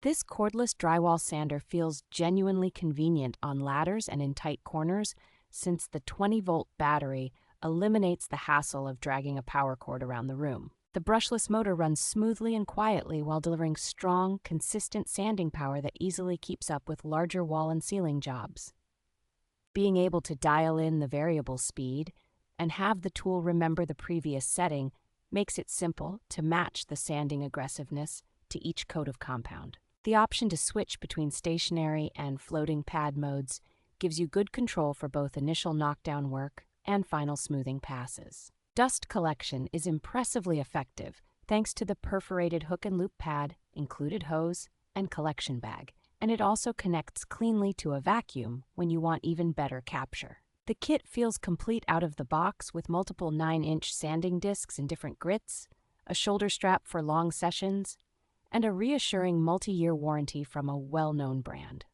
This cordless drywall sander feels genuinely convenient on ladders and in tight corners since the 20-volt battery eliminates the hassle of dragging a power cord around the room. The brushless motor runs smoothly and quietly while delivering strong, consistent sanding power that easily keeps up with larger wall and ceiling jobs. Being able to dial in the variable speed and have the tool remember the previous setting makes it simple to match the sanding aggressiveness to each coat of compound. The option to switch between stationary and floating pad modes gives you good control for both initial knockdown work and final smoothing passes. Dust collection is impressively effective thanks to the perforated hook and loop pad, included hose, and collection bag, and it also connects cleanly to a vacuum when you want even better capture. The kit feels complete out of the box with multiple 9-inch sanding discs in different grits, a shoulder strap for long sessions, and a reassuring multi-year warranty from a well-known brand.